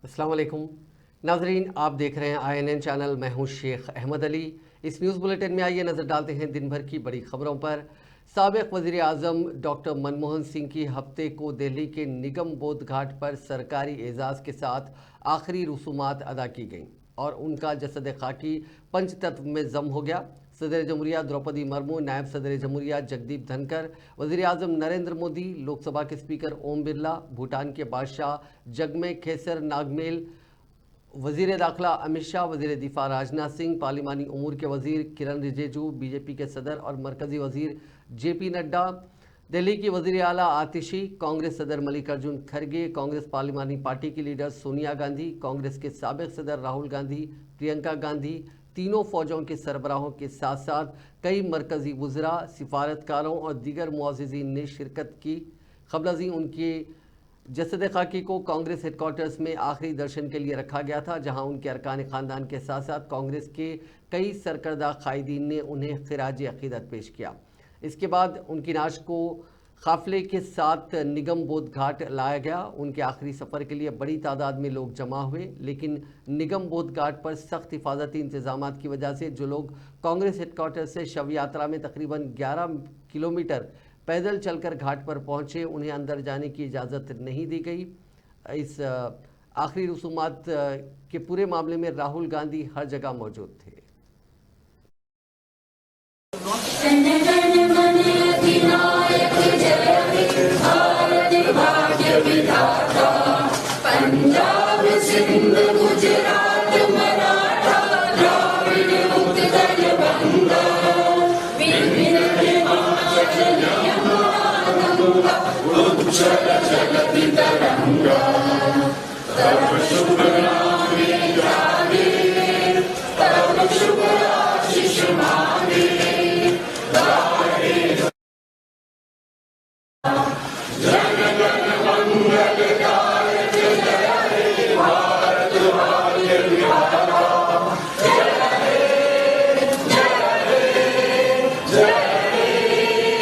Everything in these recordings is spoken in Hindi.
अस्सलाम वालेकुम नाजरीन, आप देख रहे हैं INN चैनल। मैं हूं शेख अहमद अली। इस न्यूज़ बुलेटिन में आइए नज़र डालते हैं दिन भर की बड़ी खबरों पर। साबिक वज़ीर आज़म डॉक्टर मनमोहन सिंह की हफ्ते को दिल्ली के निगम बोध घाट पर सरकारी एजाज़ के साथ आखिरी रसूमात अदा की गईं और उनका जसद खाकी पंचतत्व में जम हो गया। सदर जमहूरिया द्रौपदी मुर्मू, नायब सदर जमहूरिया जगदीप धनकर, वज़ीर आज़म नरेंद्र मोदी, लोकसभा के स्पीकर ओम बिरला, भूटान के बादशाह जगमे खेसर नागमेल, वज़ीर दाखिला अमित शाह, वज़ीर दिफा राजनाथ सिंह, पार्लिमानी उमूर के वज़ीर किरण रिजिजू, बीजेपी के सदर और मरकज़ी वज़ीर JP नड्डा, दिल्ली की वज़ीर आला आतिशी, कांग्रेस सदर मल्लिकार्जुन खड़गे, कांग्रेस पार्लिमानी पार्टी की लीडर सोनिया गांधी, कांग्रेस के साबिक सदर राहुल गांधी, प्रियंका गांधी, तीनों फौजों के सरबराहों के साथ साथ कई मरकज़ी वज़रा, सिफारतकारों और दीगर मुअज़्ज़िज़ीन ने शिरकत की। क़ब्ल उनके जसद खाकी को कांग्रेस हेडक्वार्टर्स में आखिरी दर्शन के लिए रखा गया था, जहां उनके अरकान ख़ानदान के साथ साथ कांग्रेस के कई सरकर्दा कायदीन ने उन्हें खिराज अक़ीदत पेश किया। इसके बाद उनकी नाश को काफ़िले के साथ निगम बोध घाट लाया गया। उनके आखिरी सफ़र के लिए बड़ी तादाद में लोग जमा हुए, लेकिन निगम बोध घाट पर सख्त हिफाजती इंतजाम की वजह से जो लोग कांग्रेस हेडक्वार्टर से शव यात्रा में तकरीबन 11 किलोमीटर पैदल चलकर घाट पर पहुंचे, उन्हें अंदर जाने की इजाज़त नहीं दी गई। इस आखिरी रसूमात के पूरे मामले में राहुल गांधी हर जगह मौजूद थे। पंजाब सिंध गुजरात मराठा द्राविड़ उत्कल बंगा विभिन्न हिमाचल यमुना गंगा उज्जल जगति तरंगा तब शुभ नामे जागे तब शुभ आशीष मांगे गाहे जन गण मंगलदायक जय हे भारत भाग्य विधाता जय हे जय हे जय हे जय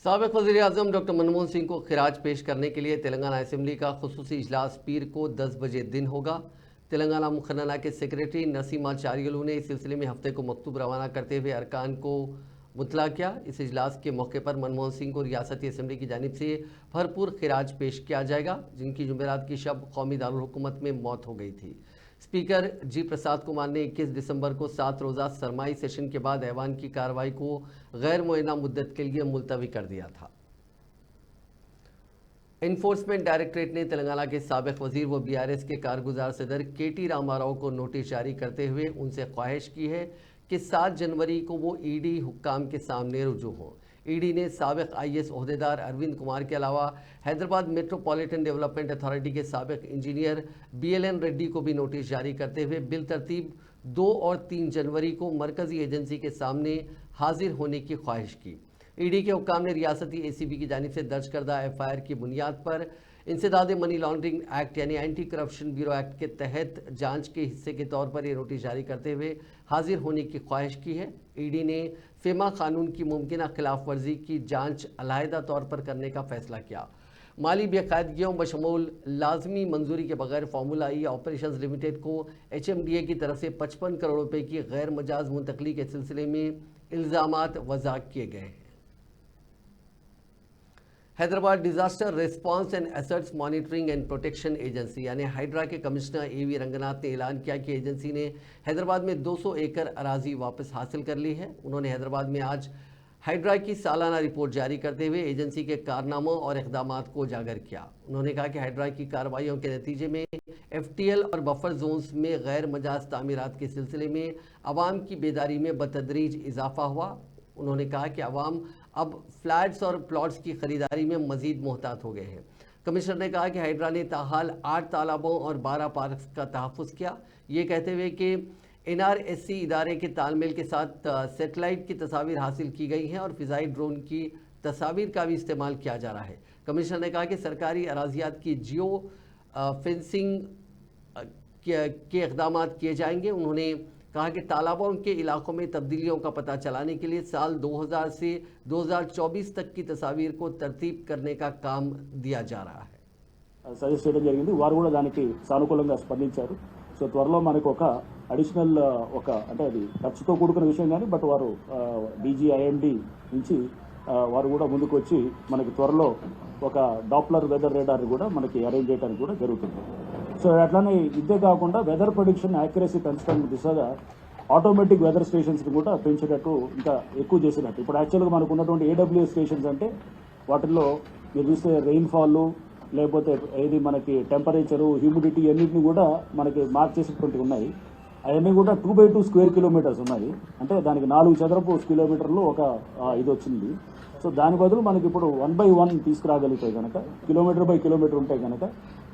साबिक़ वज़ीर आज़म डॉक्टर मनमोहन सिंह को खिराज पेश करने के लिए तेलंगाना असेंबली का खुसूसी इजलास पीर को 10 बजे दिन होगा। तेलंगाना मुखन्ना के सेक्रेटरी नसीमाचार्युलू ने इस सिलसिले में हफ्ते को मकतूब रवाना करते हुए अरकान को मुतला किया। इस इजलास के मौके पर मनमोहन सिंह को रियासती असेंबली की जानिब से भरपूर खिराज पेश किया जाएगा, जिनकी जुमेरात की शब कौमी दारुल हुकूमत में मौत हो गई थी। स्पीकर जी प्रसाद कुमार ने 21 दिसंबर को 7 रोज़ा सरमाई सेशन के बाद ऐवान की कार्रवाई को गैर मुअय्यना मुद्दत के लिए मुलतवी कर दिया था। इन्फोर्समेंट डायरेक्टरेट ने तेलंगाना के साबिक़ वजीर व बीआरएस के कारगुजार सदर केटी रामाराव को नोटिस जारी करते हुए उनसे ख्वाहिश की है कि 7 जनवरी को वो ईडी हुक्काम के सामने रुजू हों। ईडी ने साबिक़ आईएएस ओहदेदार अरविंद कुमार के अलावा हैदराबाद मेट्रोपॉलिटन डेवलपमेंट अथॉरिटी के साबिक़ इंजीनियर बीएलएन रेड्डी को भी नोटिस जारी करते हुए बिल तरतीब 2 और 3 जनवरी को मरकज़ी एजेंसी के सामने हाजिर होने की ख्वाहिश की। ईडी के हुक्काम ने रियासती एसीबी की जानिब से दर्ज करदा एफआईआर की बुनियाद पर इंसदाद मनी लॉन्ड्रिंग एक्ट यानी एंटी करप्शन ब्यूरो एक्ट के तहत जांच के हिस्से के तौर पर यह नोटिस जारी करते हुए हाजिर होने की ख्वाहिश की है। ईडी ने फेमा कानून की मुमकिन खिलाफ वर्जी की जांच अलहदा तौर पर करने का फैसला किया। माली बेकायदगियों बशमूल लाजमी मंजूरी के बगैर फार्मूला ई ऑपरेशंस लिमिटेड को HMDA की तरफ से 55 करोड़ रुपए की गैर मजाज मुंतकली के सिलसिले में इल्ज़ामात वज़ा किए गए हैं। Hyderabad disaster response and assets monitoring and protection agency यानी हाइड्रा के कमिश्नर AV रंगनाथ ने ऐलान किया कि एजेंसी ने हैदराबाद में 200 एकड़ अराजी वापस हासिल कर ली है। उन्होंने हैदराबाद में आज हाइड्रा की सालाना रिपोर्ट जारी करते हुए एजेंसी के कारनामों और इक़दामात को उजागर किया। उन्होंने कहा कि हाइड्रा की कार्रवाइयों के नतीजे में FTL और बफर जोन्स में गैर मजाज तामीरात के सिलसिले में आवाम की बेदारी में बतदरीज इजाफा हुआ। उन्होंने कहा कि आवाम अब फ्लैट्स और प्लॉट्स की खरीदारी में मजीद मोहतात हो गए हैं। कमिश्नर ने कहा कि हाइड्रा ने ताहाल 8 तालाबों और 12 पार्क्स का तहफ़्फ़ुज़ किया, ये कहते हुए कि NRSC इदारे के तालमेल के साथ सेटेलाइट की तस्वीर हासिल की गई हैं और फ़िज़ाई ड्रोन की तस्वीर का भी इस्तेमाल किया जा रहा है। कमिश्नर ने कहा कि सरकारी अराजियात की जियो फेंसिंग के इक़दामात किए जाएंगे। उन्होंने कहा कि तालाबों के इलाकों में तब्दीलियों का पता चलाने के लिए साल 2000 से 2024 तक की तस्वीर को तरतीब करने का काम दिया जा रहा है। సజెస్ట్ చేయడం జరిగింది. వారు కూడా దానికి సానుకూలంగా స్పందించారు. సో త్వరలో మనకు ఒక అడిషనల్ అంటే అది ఖర్చుతో కూడుకున్న విషయం కానీ బట్ వారు DGIMD నుంచి వారు కూడా ముందుకు వచ్చి మనకి త్వరలో ఒక డాప్లర్ వెదర్ రేడార్ కూడా మనకి అరేంజ్ చేయడానికి కూడా జరుగుతుంది. సో అట్లానే ఇదే కాకుండా వెదర్ ప్రొడిక్షన్ యాక్యురసీ పెంచడం దిశగా ఆటోమేటిక్ వెదర్ స్టేషన్స్ని కూడా పెంచేటట్టు ఇంకా ఎక్కువ చేసినట్టు. ఇప్పుడు యాక్చువల్గా మనకు ఉన్నటువంటి AWS స్టేషన్స్ అంటే వాటిల్లో మీరు చూస్తే రెయిన్ఫాల్ లేకపోతే ఏది మనకి టెంపరేచరు హ్యూమిడిటీ అన్నింటినీ కూడా మనకి మార్క్ చేసేటువంటి ఉన్నాయి. అవన్నీ కూడా 2x2 స్క్వేర్ కిలోమీటర్స్ ఉన్నాయి. అంటే దానికి 4 చదరపు కిలోమీటర్లు ఒక ఇది వచ్చింది. సో దాని బదులు మనకి ఇప్పుడు 1/1 తీసుకురాగలిగితే కనుక కిలోమీటర్ బై కిలోమీటర్ ఉంటే కనుక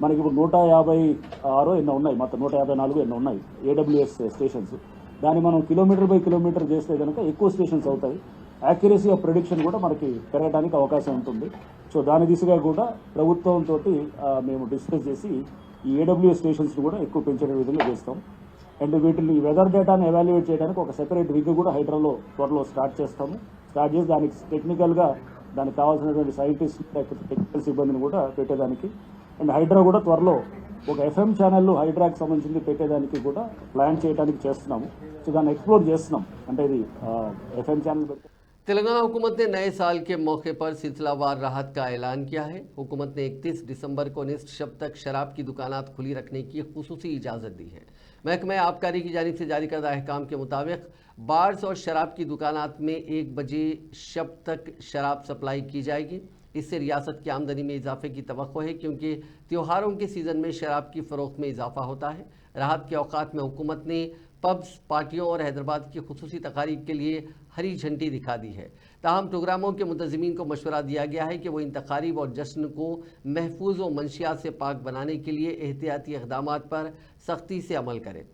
మనకి ఇప్పుడు 156 ఎన్నో ఉన్నాయి, మొత్తం 154 ఎన్నో ఉన్నాయి AWS స్టేషన్స్. దాన్ని మనం కిలోమీటర్ బై కిలోమీటర్ చేస్తే కనుక ఎక్కువ స్టేషన్స్ అవుతాయి. యాక్యురసీ ఆఫ్ ప్రెడిక్షన్ కూడా మనకి పెరగడానికి అవకాశం ఉంటుంది. సో దాని దిశగా కూడా ప్రభుత్వంతో మేము డిస్కస్ చేసి ఈ AWS స్టేషన్స్ని కూడా ఎక్కువ పెంచే విధంగా చేస్తాం. అండ్ వీటిని వెదర్ డేటాను ఎవాల్యుయేట్ చేయడానికి ఒక సెపరేట్ విగ్ కూడా హైడ్రాలో త్వరలో స్టార్ట్ చేస్తాము. స్టార్ట్ చేసి దానికి టెక్నికల్గా దానికి కావాల్సినటువంటి సైంటిస్ట్ టెక్నికల్ సిబ్బందిని కూడా పెట్టేదానికి అండ్ హైడ్రా కూడా త్వరలో ఒక FM ఛానల్ హైడ్రాకి సంబంధించింది పెట్టేదానికి కూడా ప్లాన్ చేయడానికి చేస్తున్నాము. సో దాన్ని ఎక్స్ప్లోర్ చేస్తున్నాం. అంటే ఇది FM ఛానల్ పెట్టి तेलंगाना हुकूमत ने नए साल के मौके पर सिलसिलावार राहत का ऐलान किया है। हुकूमत ने 31 दिसंबर को निश्चित शब तक शराब की दुकानात खुली रखने की खुसूसी इजाज़त दी है। महकमा आबकारी की जानिब से जारी करदा अहकाम के मुताबिक बार्स और शराब की दुकानात में 1 बजे शब तक शराब सप्लाई की जाएगी। इससे रियासत की आमदनी में इजाफे की तवक्को है, क्योंकि त्योहारों के सीज़न में शराब की फ़रोख्त में इजाफा होता है। राहत के औकात में हुकूमत ने पब्स, पार्टियों और हैदराबाद की खुसूसी तकारीब के लिए हरी झंडी दिखा दी है। ताहम प्रोग्रामों के मुंतज़मीन को मशवरा दिया गया है कि वो इन तकारीब और जश्न को महफूज व मंशियात से पाक बनाने के लिए एहतियाती इक़दामात पर सख्ती से अमल करें।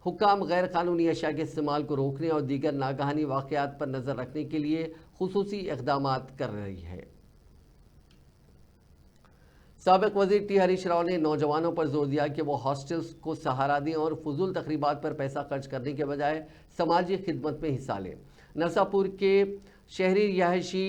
हुक्काम गैर कानूनी अशिया के इस्तेमाल को रोकने और दीगर नागहानी वाक़यात पर नज़र रखने के लिए खुसूसी इक़दामात कर रही है। साबिक़ वज़ीर T हरीश राव ने नौजवानों पर जोर दिया कि वो हॉस्टल्स को सहारा दें और फजूल तकरीबात पर पैसा खर्च करने के बजाय समाजी खिदमत में हिस्सा लें। नरसापुर के शहरी रिहायशी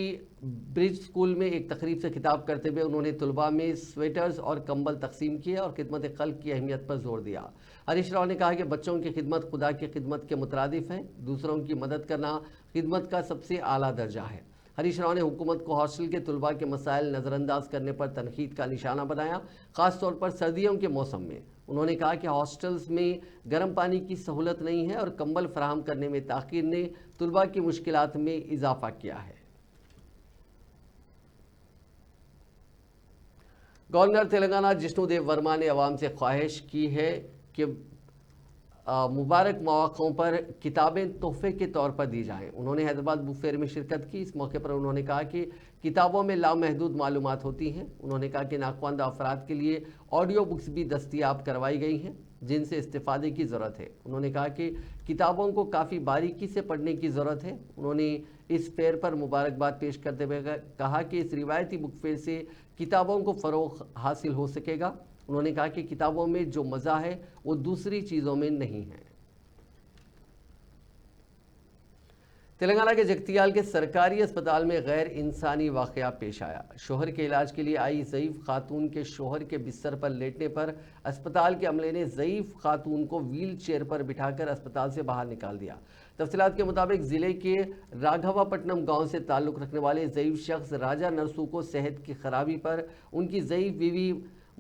ब्रिज स्कूल में एक तकरीब से खिताब करते हुए उन्होंने तलबा में स्वेटर्स और कंबल तकसीम किए और खिदमत खल्क की अहमियत पर जोर दिया। हरीश राव ने कहा कि बच्चों की खिदमत खुदा की खिदमत के मुतरादिफ है। दूसरों की मदद करना खिदमत का सबसे आला दर्जा है। हरीश राव ने हुकूमत को हॉस्टल के तलबा के मसाइल नज़रअंदाज करने पर तनकीद का निशाना बनाया, ख़ासतौर पर सर्दियों के मौसम में। उन्होंने कहा कि हॉस्टल्स में गर्म पानी की सहूलत नहीं है और कंबल फराहम करने में ताख़ीर ने तलबा की मुश्किलात में इजाफा किया है। गवर्नर तेलंगाना जिष्णु देव वर्मा ने अवाम से ख्वाहिश की है कि मुबारक मौक़ों पर किताबें तोहफे के तौर पर दी जाएं। उन्होंने हैदराबाद बुक फेयर में शिरकत की। इस मौके पर उन्होंने कहा कि किताबों में लामहदूद मालूमात होती हैं। उन्होंने कहा कि नाखवानदा अफराद के लिए ऑडियो बुक्स भी दस्तयाब करवाई गई हैं जिनसे इस्तेफादे की ज़रूरत है। उन्होंने कहा कि किताबों को काफ़ी बारीकी से पढ़ने की ज़रूरत है। उन्होंने इस फेयर पर मुबारकबाद पेश करते हुए कहा कि इस रिवायती बुक फेयर से किताबों को फ़रोग़ हासिल हो सकेगा। उन्होंने कहा कि किताबों में जो मज़ा है वो दूसरी चीज़ों में नहीं है। तेलंगाना के जगतियाल के सरकारी अस्पताल में गैर इंसानी वाक़या पेश आया। शोहर के इलाज के लिए आई ज़ईफ़ खातून के शोहर के बिस्तर पर लेटने पर अस्पताल के अमले ने ज़ईफ़ खातून को व्हील चेयर पर बिठाकर अस्पताल से बाहर निकाल दिया। तफसीलात के मुताबिक ज़िले के राघवापट्टनम गांव से ताल्लुक़ रखने वाले ज़ईफ़ शख्स राजा नरसू को सेहत की खराबी पर उनकी ज़ईफ़ बीवी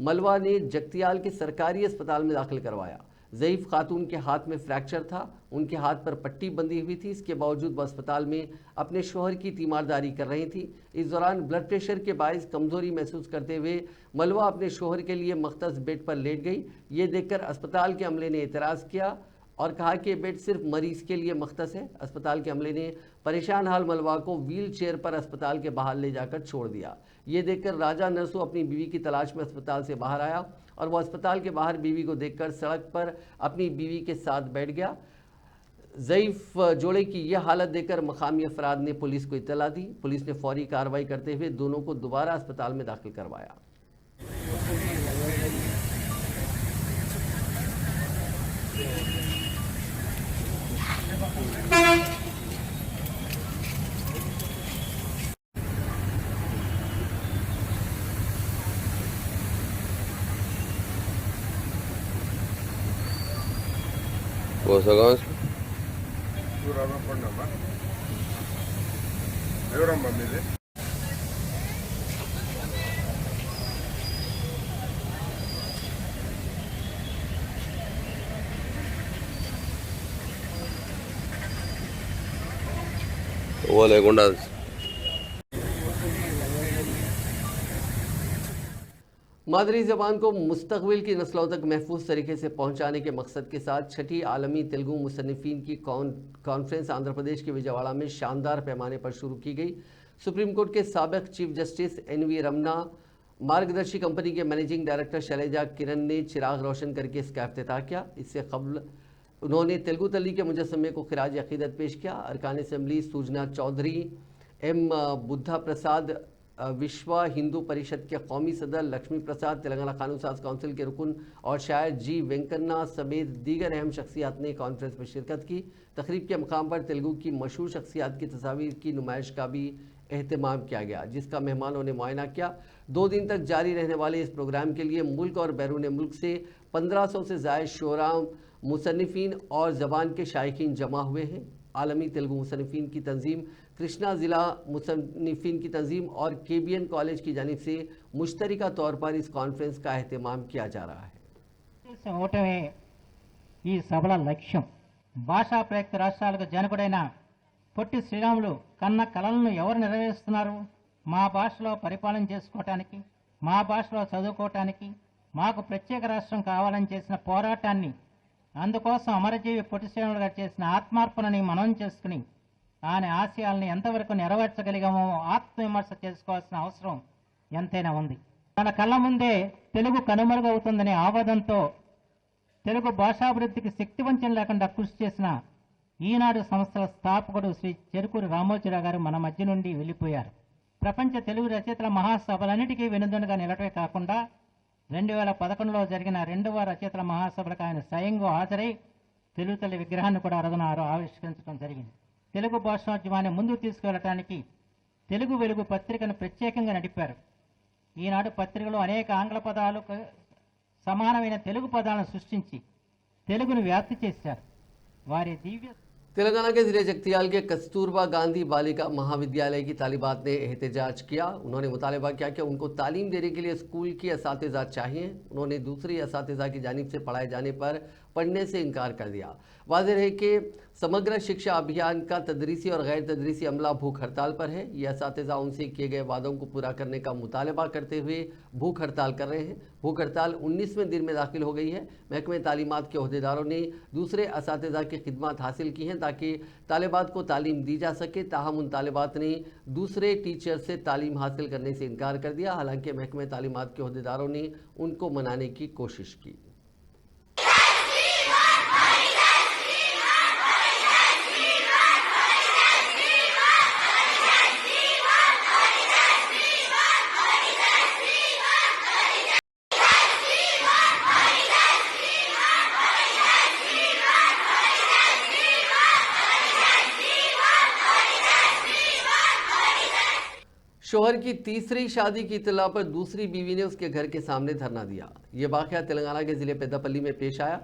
मलवा ने जगतियाल के सरकारी अस्पताल में दाखिल करवाया। ज़ईफ़ खातून के हाथ में फ्रैक्चर था, उनके हाथ पर पट्टी बंधी हुई थी। इसके बावजूद वह अस्पताल में अपने शोहर की तीमारदारी कर रही थी। इस दौरान ब्लड प्रेशर के बायस कमज़ोरी महसूस करते हुए मलवा अपने शोहर के लिए मख्तस बेड पर लेट गई। ये देखकर अस्पताल के अमले ने एतराज़ किया और कहा कि बेड सिर्फ मरीज़ के लिए मख्तस है। अस्पताल के अमले ने परेशान हाल मलवा को व्हील चेयर पर अस्पताल के बाहर ले जाकर छोड़ दिया। ये देखकर राजा नरसू अपनी बीवी की तलाश में अस्पताल से बाहर आया और वह अस्पताल के बाहर बीवी को देखकर सड़क पर अपनी बीवी के साथ बैठ गया। ज़ईफ़ जोड़े की यह हालत देखकर मकामी अफराद ने पुलिस को इत्तला दी। पुलिस ने फौरी कार्रवाई करते हुए दोनों को दोबारा अस्पताल में दाखिल करवाया। ఎవరమ్మా మీది? वो लेकुंडा मादरी ज़बान को मुस्तक़बिल की नस्लों तक महफूज तरीके से पहुँचाने के मकसद के साथ छठी आलमी तेलुगु मुसन्निफ़ीन की कॉन्फ्रेंस आंध्र प्रदेश के विजयवाड़ा में शानदार पैमाने पर शुरू की गई। सुप्रीम कोर्ट के साबिक़ chief justice NV Ramana, Margadarsi company के मैनेजिंग डायरेक्टर शैलजा किरण ने चिराग रोशन करके इसका इफ्तिताह किया। इससे कबल उन्होंने तेलुगु तल्ली के मुजस्समे को खिराज अक़ीदत पेश किया। अरकान असम्बली सुजना चौधरी, M बुद्धा प्रसाद, विश्व हिंदू परिषद के कौमी सदर लक्ष्मी प्रसाद, तेलंगाना कानून साज काउंसिल के रुकन और शायर G वेंकन्ना समेत दीगर अहम शख्सियात ने कॉन्फ्रेंस में शिरकत की। तकरीब के मकाम पर तेलुगु की मशहूर शख्सियात की तस्वीर की नुमाइश का भी एहतमाम किया गया, जिसका मेहमानों ने मुआयना किया। 2 दिन तक जारी रहने वाले इस प्रोग्राम के लिए मुल्क और बैरून मुल्क से 1500 से ज़ायद शोरा, मुसन्निफ़ीन और ज़बान के शायकीन जमा हुए हैं। आलमी तेलुगु मुसन्निफ़ीन की तंजीम, कृष्णा ज़िला मुसन्निफ़ीन की तंजीम और KBN कॉलेज की जानिब से मुश्तरका तौर पर इस कॉन्फ्रेंस का एहतमाम किया जा रहा है। ఓటమే ఈ సభల లక్ష్యం. భాషా ప్రయుక్త రాష్ట్రాలకు జనకుడైన పొట్టి శ్రీరాములు కన్న కలలను ఎవరు నెరవేరుస్తున్నారు? మా భాషలో పరిపాలన చేసుకోవటానికి, మా భాషలో చదువుకోవటానికి, మాకు ప్రత్యేక రాష్ట్రం కావాలని చేసిన పోరాటాన్ని, అందుకోసం అమరజీవి పొట్టి శ్రీరాములు గారు చేసిన ఆత్మార్పణని మనం చేసుకుని ఆయన ఆశయాల్ని ఎంతవరకు నెరవేర్చగలిగామో ఆత్మవిమర్శ చేసుకోవాల్సిన అవసరం ఎంతైనా ఉంది. మన కళ్ళ ముందే తెలుగు కనుమరుగవుతుందనే ఆవాదంతో తెలుగు భాషాభివృద్ధికి శక్తివంచన లేకుండా కృషి చేసిన ఈనాడు సంస్థల స్థాపకుడు శ్రీ చెరుకూరి రామోజీరావు గారు మన మధ్య నుండి వెళ్ళిపోయారు. ప్రపంచ తెలుగు రచయితల మహాసభలన్నిటికీ వెనుదన్నుగా నిలవటమే కాకుండా 2011లో జరిగిన 2వ రచయితల మహాసభలకు ఆయన స్వయంగా హాజరై తెలుగు తల్లి విగ్రహాన్ని కూడా ఆవిష్కరించడం జరిగింది. తెలుగు భాషోద్యమాన్ని ముందుకు తీసుకువెళ్ళటానికి తెలుగు వెలుగు పత్రికను ప్రత్యేకంగా నడిపారు. ఈనాడు పత్రికలో అనేక ఆంగ్ల పదాలకు సమానమైన తెలుగు పదాలను సృష్టించి తెలుగును వ్యాప్తి చేశారు. వారి దివ్య तेलंगाना के जिले जगतियाल के कस्तूरबा गांधी बालिका महाविद्यालय की तालिबात ने एहतजाज किया। उन्होंने मुतालबा किया कि उनको तालीम देने के लिए स्कूल की असातिज़ा चाहिए। उन्होंने दूसरी असातिज़ा की जानिब से पढ़ाए जाने पर पढ़ने से इनकार कर दिया। वाज़ेह है कि समग्र शिक्षा अभियान का तदरीसी और गैर तदरीसी अमला भूख हड़ताल पर है। ये असातिज़ा उनसे किए गए वादों को पूरा करने का मुतालबा करते हुए भूख हड़ताल कर रहे हैं। भूख हड़ताल 19वें दिन में दाखिल हो गई है। महकमे तालीमात के अहदेदारों ने दूसरे असातिज़ा की खिदमत हासिल की हैं ताकि तालिबात को तालीम दी जा सके। ताहम उन तालिबात ने दूसरे टीचर से तालीम हासिल करने से इनकार कर दिया। हालांकि महकमे तालीमात के अहदेदारों ने उनको मनाने की कोशिश की। शोहर की तीसरी शादी की इत्तला पर दूसरी बीवी ने उसके घर के सामने धरना दिया। ये वाक़या तेलंगाना के ज़िले पेद्दापल्ली में पेश आया।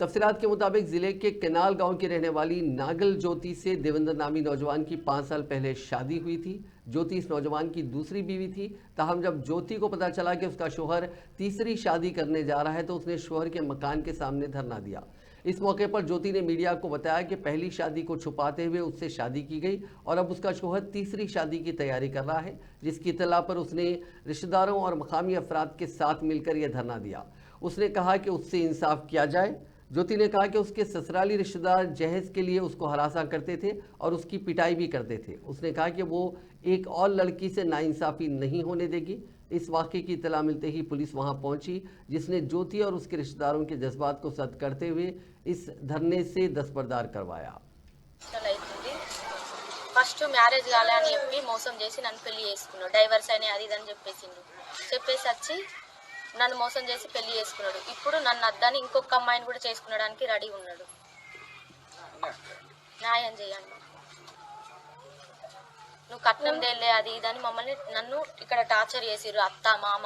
तफसीलात के मुताबिक ज़िले के केनाल गांव की रहने वाली नागल ज्योति से देवेंद्र नामी नौजवान की 5 साल पहले शादी हुई थी। ज्योति इस नौजवान की दूसरी बीवी थी। ताहम जब ज्योति को पता चला कि उसका शोहर तीसरी शादी करने जा रहा है तो उसने शोहर के मकान के सामने धरना दिया। इस मौके पर ज्योति ने मीडिया को बताया कि पहली शादी को छुपाते हुए उससे शादी की गई और अब उसका शोहर तीसरी शादी की तैयारी कर रहा है, जिसकी इत्तला पर उसने रिश्तेदारों और मकामी अफराद के साथ मिलकर यह धरना दिया। उसने कहा कि उससे इंसाफ किया जाए। ज्योति ने कहा कि उसके ससुराली रिश्तेदार जहेज के लिए उसको हरासा करते थे और उसकी पिटाई भी करते थे। उसने कहा कि वो एक और लड़की से नाइंसाफ़ी नहीं होने देगी। इस वाक़े की इत्तला मिलते ही पुलिस वहां पहुंची, जिसने ज्योति और उसके रिश्तेदारों के जज्बात को सद करते हुए इस धरने से दस्तबरदार करवाया। ఫస్ట్ మ్యారేజ్ కాలే అని చెప్పి మోసం చేసి నన్ను పెళ్లి చేసుకున్నాడు. డైవర్స్ అయినా అది ఇదని చెప్పేసి వచ్చి నన్ను మోసం చేసి పెళ్లి చేసుకున్నాడు. ఇప్పుడు నన్ను అద్దని ఇంకొక అమ్మాయిని కూడా చేసుకునడానికి రెడీ ఉన్నాడు. న్యాయం చేయండి. నువ్వు కట్నం దేలే అది ఇదని మమ్మల్ని నన్ను ఇక్కడ టార్చర్ చేసిర్రు. అత్త మామ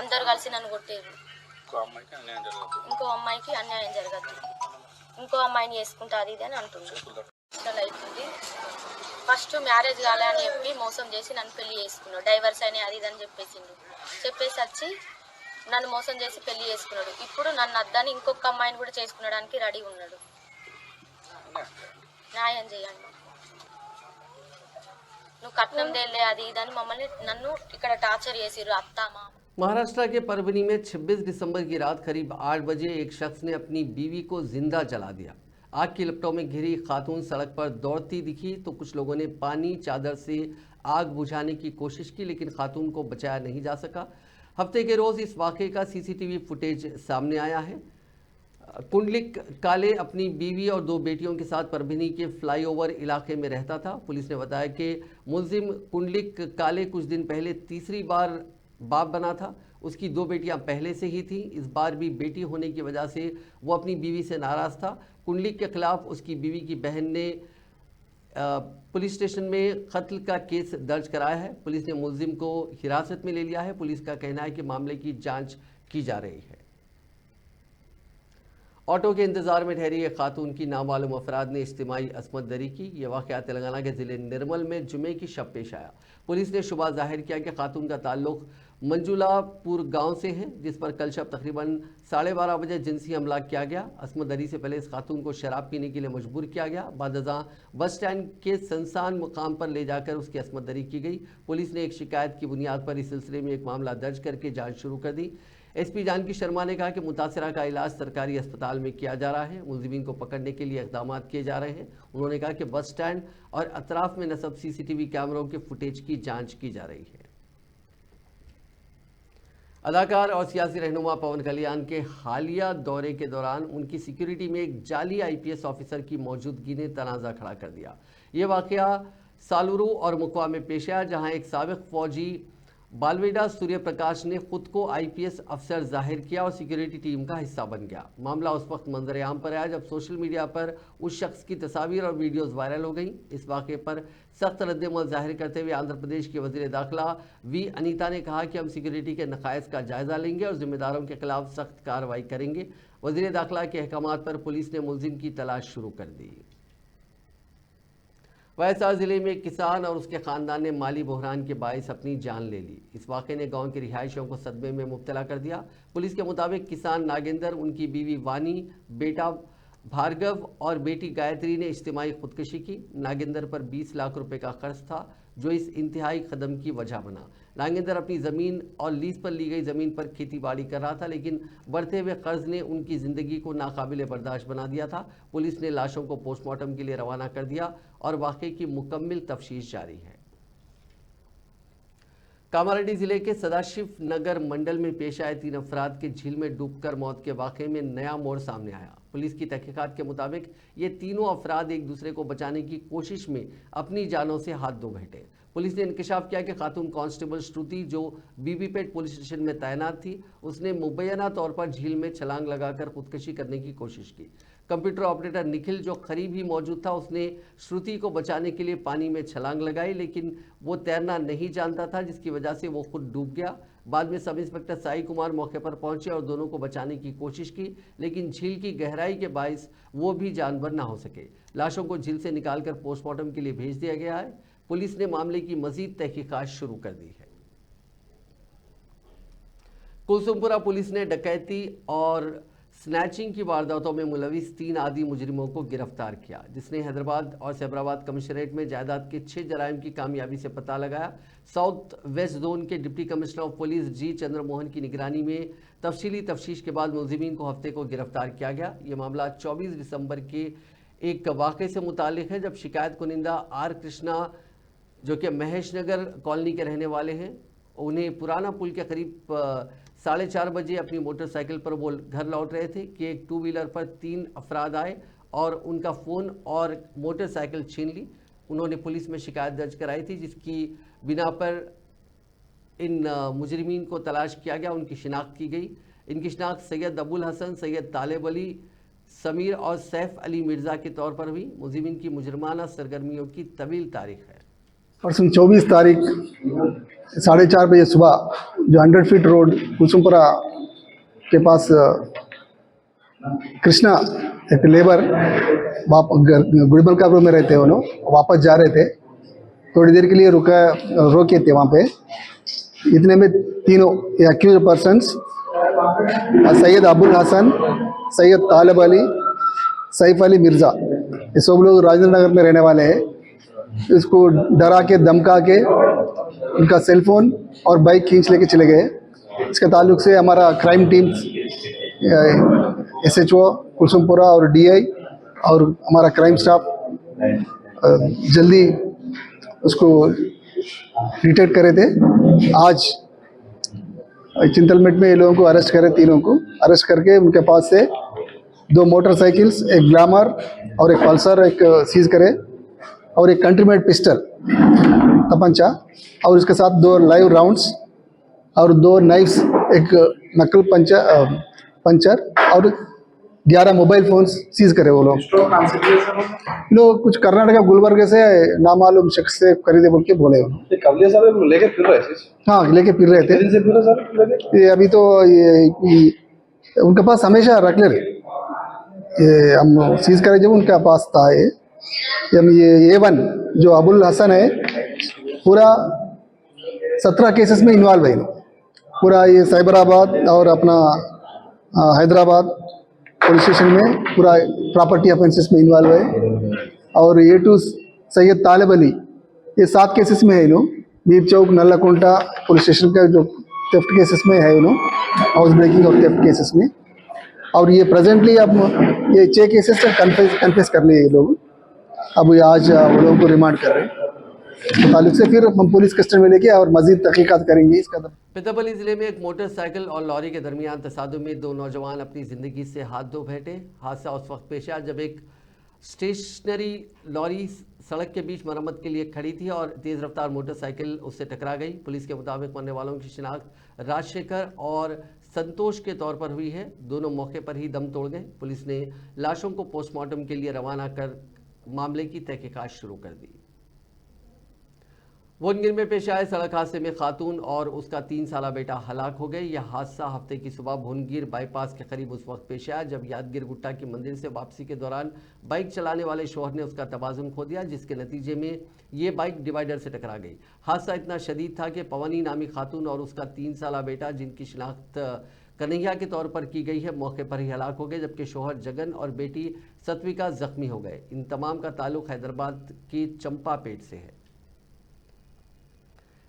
అందరు కలిసి నన్ను కొట్టారు. ఇంకో అమ్మాయికి అన్యాయం జరగదు, ఇంకో అమ్మాయిని చేసుకుంటా అది ఇది అని అంటున్నాడు. అవుతుంది. ఫస్ట్ మ్యారేజ్ కాలే అని చెప్పి మోసం చేసి నన్ను పెళ్లి చేసుకున్నాడు. డైవర్స్ అయినా అది ఇదని చెప్పేసి వచ్చి నన్ను మోసం చేసి పెళ్లి చేసుకున్నాడు. ఇప్పుడు నన్ను అద్దని ఇంకొక అమ్మాయిని కూడా చేసుకునడానికి రెడీ ఉన్నాడు. న్యాయం చేయండి. నువ్వు కట్నం దేలే అది ఇదని మమ్మల్ని నన్ను ఇక్కడ టార్చర్ చేసిర్రు. అత్త మామ महाराष्ट्र के परभनी में 26 दिसंबर की रात करीब 8 बजे एक शख्स ने अपनी बीवी को जिंदा जला दिया। आग की लपटों में घिरी खातून सड़क पर दौड़ती दिखी तो कुछ लोगों ने पानी चादर से आग बुझाने की कोशिश की, लेकिन खातून को बचाया नहीं जा सका। हफ्ते के रोज़ इस वाक़े का सीसीटीवी फुटेज सामने आया है। कुंडलिक काले अपनी बीवी और 2 बेटियों के साथ परभनी के फ्लाईओवर इलाके में रहता था। पुलिस ने बताया कि मुलजिम कुंडलिक काले कुछ दिन पहले तीसरी बार बाप बना था। उसकी 2 बेटियां पहले से ही थीं। इस बार भी बेटी होने की वजह से वो अपनी बीवी से नाराज़ था। कुंडलिक के खिलाफ उसकी बीवी की बहन ने पुलिस स्टेशन में कत्ल का केस दर्ज कराया है। पुलिस ने मुलजिम को हिरासत में ले लिया है। पुलिस का कहना है कि मामले की जांच की जा रही है। ऑटो के इंतजार में ठहरी एक खातून की नामालूम अफराद ने इज्तिमाई असमत दरी की। ये वाक़या तेलंगाना के ज़िले निर्मल में जुमे की शब पेश आया। पुलिस ने शुबा जाहिर किया कि खातून का ताल्लुक मंजुलापुर गांव से है, जिस पर कल शब तकरीबन 12:30 बजे जिनसी हमला किया गया। असमत दरी से पहले इस खातून को शराब पीने के लिए मजबूर किया गया। बादज़ां बस स्टैंड के सुनसान मुकाम पर ले जाकर उसकी असमत दरी की गई। पुलिस ने एक शिकायत की बुनियाद पर इस सिलसिले में एक मामला दर्ज करके जाँच शुरू कर दी। एसपी जानकी शर्मा ने कहा कि मुतासिरा का इलाज सरकारी अस्पताल में किया जा रहा है। मुलजिमीन को पकड़ने के लिए इक़दाम किए जा रहे हैं। उन्होंने कहा कि बस स्टैंड और अतराफ में नस्ब सीसीटीवी कैमरों के फुटेज की जांच की जा रही है। अदाकार और सियासी रहनुमा पवन कल्याण के हालिया दौरे के दौरान उनकी सिक्योरिटी में एक जाली आईपीएस ऑफिसर की मौजूदगी ने तनाज़ा खड़ा कर दिया। ये वाक़या सालुरु और मुकवा में पेश आया, जहां एक साबिक फौजी बालवेडा सूर्य प्रकाश ने खुद को आईपीएस अफसर जाहिर किया और सिक्योरिटी टीम का हिस्सा बन गया। मामला उस वक्त मंजर-ए-आम पर आया जब सोशल मीडिया पर उस शख्स की तस्वीर और वीडियोस वायरल हो गईं। इस वाक़े पर सख्त रद्द-ए-अमल जाहिर करते हुए आंध्र प्रदेश के वज़ीर दाखिला वी अनीता ने कहा कि हम सिक्योरिटी के नक़ाइस का जायज़ा लेंगे और जिम्मेदारों के खिलाफ सख्त कार्रवाई करेंगे। वज़ीर दाखिला के अहकामात पर पुलिस ने मुलजिम की तलाश शुरू कर दी। वैसा जिले में एक किसान और उसके खानदान ने माली बहरान के बायस अपनी जान ले ली। इस वाक़े ने गांव के रिहायशियों को सदमे में मुब्तला कर दिया। पुलिस के मुताबिक किसान नागेंद्र, उनकी बीवी वानी, बेटा भार्गव और बेटी गायत्री ने इज्तिमाई खुदकुशी की। नागेंद्र पर 20 लाख रुपए का कर्ज था जो इस इंतहाई कदम की वजह बना। नागेंद्र अपनी ज़मीन और लीज पर ली गई ज़मीन पर खेती बाड़ी कर रहा था, लेकिन बढ़ते हुए कर्ज ने उनकी ज़िंदगी को नाकाबिले बर्दाश्त बना दिया था। पुलिस ने लाशों को पोस्टमार्टम के लिए रवाना कर दिया और वाक़े की मुकम्मल तफ्तीश जारी है। कामारेड्डी जिले के सदाशिव नगर मंडल में पेश आए 3 अफराद के झील में डूबकर मौत के वाक़े में नया मोड़ सामने आया। पुलिस की तहकीकात के मुताबिक ये तीनों अफराद एक दूसरे को बचाने की कोशिश में अपनी जानों से हाथ धो बैठे। पुलिस ने इंकशाफ किया कि खातून कांस्टेबल श्रुति जो बीबीपेट पुलिस स्टेशन में तैनात थी, उसने मुबैना तौर पर झील में छलांग लगाकर खुदकुशी करने की कोशिश की। कंप्यूटर ऑपरेटर निखिल जो करीब ही मौजूद था, उसने श्रुति को बचाने के लिए पानी में छलांग लगाई, लेकिन वो तैरना नहीं जानता था, जिसकी वजह से वो खुद डूब गया। बाद में सब इंस्पेक्टर साई कुमार मौके पर पहुंचे और दोनों को बचाने की कोशिश की, लेकिन झील की गहराई के बायस वो भी जानवर ना हो सके। लाशों को झील से निकालकर पोस्टमार्टम के लिए भेज दिया गया है। पुलिस ने मामले की मजीद तहकीकात शुरू कर दी है। कुलसुमपुरा पुलिस ने डकैती और स्नैचिंग की वारदातों में मुलविस 3 आदी मुजरिमों को गिरफ्तार किया, जिसने हैदराबाद और सैबराबाद कमिश्नरेट में जायदाद के 6 जराइम की कामयाबी से पता लगाया। साउथ वेस्ट जोन के डिप्टी कमिश्नर ऑफ पुलिस जी चंद्रमोहन की निगरानी में तफसीली तफ्तीश के बाद मुलजिमीन को हफ्ते को गिरफ्तार किया गया। ये मामला 24 दिसंबर के एक वाक़े से मुतालिक है, जब शिकायत कुनिंदा आर कृष्णा जो कि महेश नगर कॉलोनी के रहने वाले हैं, उन्हें पुराना पुल के करीब 4:30 बजे अपनी मोटरसाइकिल पर वो घर लौट रहे थे कि एक 2 व्हीलर पर 3 अफराद आए और उनका फ़ोन और मोटरसाइकिल छीन ली। उन्होंने पुलिस में शिकायत दर्ज कराई थी, जिसकी बिना पर इन मुजरिमीन को तलाश किया गया, उनकी शिनाख्त की गई। इनकी शिनाख्त सैयद अबुल हसन, सैयद तालिब अली, समीर और सैफ अली मिर्ज़ा के तौर पर हुई। मुजरिमीन की मुजरमाना सरगर्मियों की तवील तारीख है। परसों 24 तारीख 4:30 बजे सुबह जो 100 फीट रोड कुलसुमपुरा के पास कृष्णा एक लेबर गुड़बलकापुर में रहते हैं, उन्होंने वापस जा रहे थे, थोड़ी देर के लिए रोके थे वहाँ पे। इतने में तीनों एक्यूज पर्सन्स सैयद अबुल हसन, सैयद तालिब अली, सैफ अली मिर्ज़ा, ये सब लोग राजेंद्र नगर में रहने वाले हैं। इसको डरा के धमका के उनका सेलफोन और बाइक खींच लेके चले गए। इसके ताल्लुक से हमारा क्राइम टीम SHO कुलसुमपुरा और DI और हमारा क्राइम स्टाफ जल्दी उसको डिटेक्ट करे थे। आज चिंतलमेट में ये लोगों को अरेस्ट करे, तीनों को अरेस्ट करके उनके पास से 2 मोटरसाइकिल्स, एक ग्लैमर और एक पल्सर एक सीज करे और एक कंट्री मेड पिस्टल तपंचा और इसके साथ 2 लाइव राउंड्स और 2 नाइफ्स, एक नकल पंचर और 11 मोबाइल फोन्स सीज करे। वो लोग कुछ कर्नाटक गुलबर्ग से नामालूम शख्स से खरीदे बोल के बोले। लेके फिर रहे थे? हाँ, लेके फिर रहे थे। ये अभी तो ये उनके पास हमेशा रख ले रहे, ये हम सीज करे जब उनके पास था। ये A1 जो अबुल हसन है, पूरा 17 केसेस में इन्वॉल्व है। पूरा ये साइबराबाद और अपना हैदराबाद पुलिस स्टेशन में पूरा प्रॉपर्टी ऑफेंसेस में इन्वॉल्व है। और A2 सैयद तालिब अली, ये 7 केसेस में है। मीर चौक नल्लाकुंटा पुलिस स्टेशन का जो थेफ्ट केसेस में है, हाउस ब्रेकिंग और थेफ्ट केसेस में। और ये प्रेजेंटली अब ये 6 केसेस कन्फेस कर लिए ये लोग। अब ये आज वो लोगों को रिमांड कर रहे हैं। तो ताल्लुक से फिर हम पुलिस कस्टडी में लेके और मजीद तहकीकात करेंगे इसका। पेतापल्ली जिले में एक मोटरसाइकिल और लॉरी के दरमियान तसादुम में 2 नौजवान अपनी ज़िंदगी से हाथ धो बैठे। हादसा उस वक्त पेश आया जब एक स्टेशनरी लॉरी सड़क के बीच मरम्मत के लिए खड़ी थी और तेज रफ्तार मोटरसाइकिल उससे टकरा गई। पुलिस के मुताबिक मरने वालों की शिनाख्त राजशेखर और संतोष के तौर पर हुई है। दोनों मौके पर ही दम तोड़ गए। पुलिस ने लाशों को पोस्टमार्टम के लिए रवाना कर मामले की तहकीकात शुरू कर दी। मुनगिर में पेश आए सड़क हादसे में खातून और उसका 3 साला बेटा हलाक हो गए। यह हादसा हफ्ते की सुबह भुनगिर बाईपास के करीब उस वक्त पेश आया जब यादगिर गुट्टा की मंदिर से वापसी के दौरान बाइक चलाने वाले शौहर ने उसका तवाज़ुन खो दिया, जिसके नतीजे में ये बाइक डिवाइडर से टकरा गई। हादसा इतना शदीद था कि पवनी नामी खातून और उसका 3 साला बेटा, जिनकी शिनाख्त कन्हैया के तौर पर की गई है, मौके पर ही हलाक हो गए, जबकि शौहर जगन और बेटी सत्विका जख्मी हो गए। इन तमाम का ताल्लुक हैदराबाद के चंपापेट से है।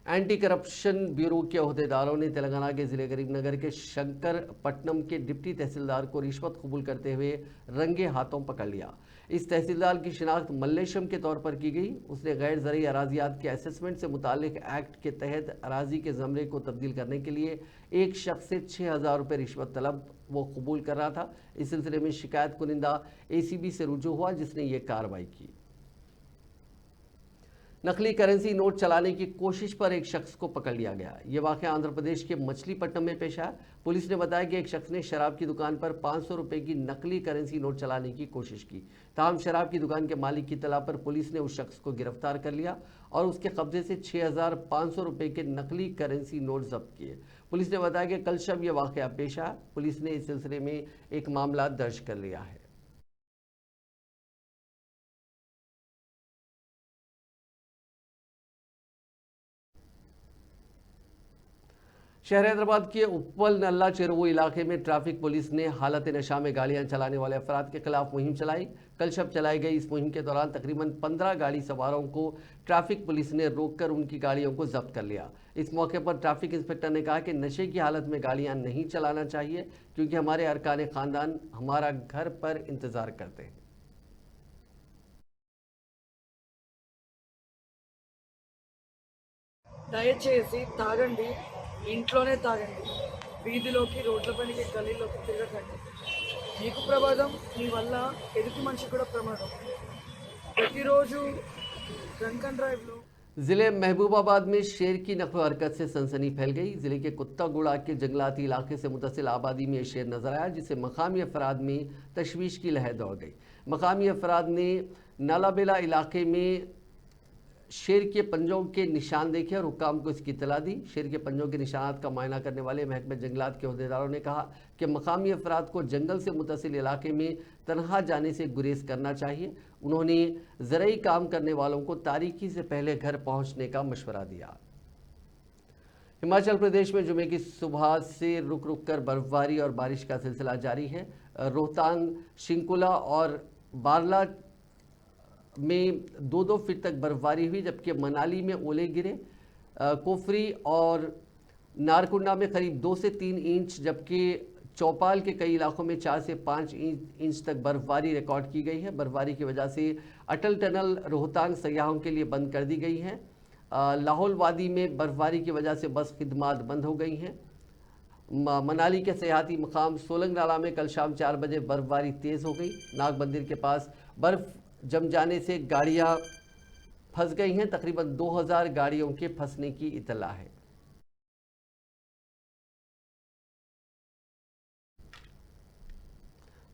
एंटी करप्शन ब्यूरो के अहदेदारों ने तेलंगाना के जिले करीमनगर के शंकरपट्टनम के डिप्टी तहसीलदार को रिश्वत कबूल करते हुए रंगे हाथों पकड़ लिया। इस तहसीलदार की शिनाख्त मल्लेशम के तौर पर की गई। उसने गैर ज़रूरी अराजियात के असेसमेंट से मुतालिक एक्ट के तहत अराजी के ज़मरे को तब्दील करने के लिए एक शख्स से 6,000 रुपये रिश्वत तलब वो कबूल कर रहा था। इस सिलसिले में शिकायत कुनिंदा ACB से रुजू हुआ, जिसने ये कार्रवाई की। नकली करेंसी नोट चलाने की कोशिश पर एक शख्स को पकड़ लिया गया। ये वाक़या आंध्र प्रदेश के मछलीपट्टनम में पेश आया। पुलिस ने बताया कि एक शख्स ने शराब की दुकान पर 500 रुपये की नकली करेंसी नोट चलाने की कोशिश की। ताहम शराब की दुकान के मालिक की इत्तला पर पुलिस ने उस शख्स को गिरफ्तार कर लिया और उसके कब्जे से 6,500 रुपये के नकली करेंसी नोट जब्त किए। पुलिस ने बताया कि कल शब यह वाक़या पेश आया। पुलिस ने इस सिलसिले में एक मामला दर्ज कर लिया है। शहर हैदराबाद के उप्पल नल्ला चेरुवु इलाके में ट्रैफिक पुलिस ने हालत नशा में गाड़ियां चलाने वाले अफराद के खिलाफ मुहिम चलाई। कल शब चलाई गई इस मुहिम के दौरान तकरीबन 15 गाड़ी सवारों को ट्रैफिक पुलिस ने रोककर उनकी गाड़ियों को जब्त कर लिया। इस मौके पर ट्रैफिक इंस्पेक्टर ने कहा कि नशे की हालत में गाड़ियां नहीं चलाना चाहिए, क्योंकि हमारे अरकान खानदान हमारा घर पर इंतजार करते हैं। దయచేసి తాగండి, ఇంట్లోనే తాగండి, వీధిలోకి రోడ్లపైకి గల్లీలోకి తిరగకండి. మీకు ప్రమాదం, మీ వల్ల ఎదుటి మనిషికి కూడా ప్రమాదం. ప్రతిరోజు డ్రంక్ అండ్ డ్రైవ్లో जिले महबूबाबाद में शेर की नकल हरकत से सनसनी फैल गई। जिले के कुत्तागुड़ा के जंगलाती इलाके से मुतसिल आबादी में शेर नजर आया, जिससे मकामी अफराद में तशवीश की लहर दौड़ गई। मकामी अफराद ने नालाबेला इलाके में शेर के पंजों के निशान देखे और हुक्काम को इसकी इत्तला दी। शेर के पंजों के निशानात का मुआयना करने वाले महकमे जंगलात के अहदेदारों ने कहा कि मकामी अफराद को जंगल से मुतसिल इलाके में तनहा जाने से गुरेज करना चाहिए। उन्होंने ज़रूरी काम करने वालों को तारीकी से पहले घर पहुंचने का मशवरा दिया। हिमाचल प्रदेश में जुमे की सुबह से रुक रुक कर बर्फबारी और बारिश का सिलसिला जारी है। रोहतांग, शिंकुला और बारला में 2-2 फीट तक बर्फबारी हुई, जबकि मनाली में ओले गिरे। कोफरी और नारकुंडा में करीब 2 से 3 इंच, जबकि चौपाल के कई इलाकों में 4 से 5 इंच तक बर्फबारी रिकॉर्ड की गई है। बर्फबारी की वजह से अटल टनल रोहतांग सयाहों के लिए बंद कर दी गई है। लाहौल वादी में बर्फबारी की वजह से बस खिदमात बंद हो गई हैं। मनाली के सयाहती मकाम सोलंग नाला में कल शाम 4 बजे बर्फबारी तेज़ हो गई। नाग मंदिर के पास बर्फ़ जम जाने से गाड़ियां फंस गई हैं। तकरीबन 2000 गाड़ियों के फंसने की इत्तला है।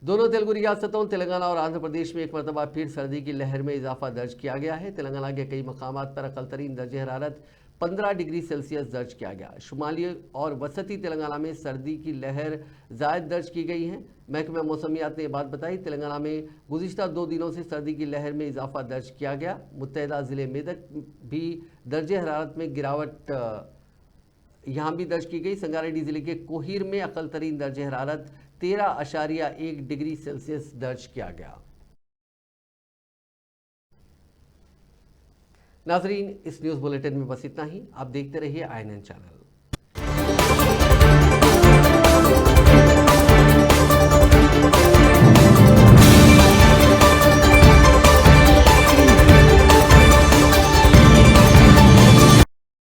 दोनों तेलुगु रियासतों तेलंगाना और आंध्र प्रदेश में एक मरतबा फिर सर्दी की लहर में इजाफा दर्ज किया गया है। तेलंगाना के कई मकामात पर अकल तरीन दर्जे हरारत 15 डिग्री सेल्सियस दर्ज किया गया। शुमाली और वसती तेलंगाना में सर्दी की लहर जायद दर्ज की गई है। महकमा मौसमियात ने यह बात बताई। तेलंगाना में गुज़िश्ता 2 दिनों से सर्दी की लहर में इजाफा दर्ज किया गया। मुत्तहिदा ज़िले मेदक भी दर्जे हरारत में गिरावट यहाँ भी दर्ज की गई। संगारेड्डी ज़िले के कोहिर में अकल तरीन दर्जे हरारत 13.1 डिग्री सेल्सियस दर्ज किया गया। नाजरीन, इस न्यूज़ बुलेटिन में बस इतना ही। आप देखते रहिए INN चैनल।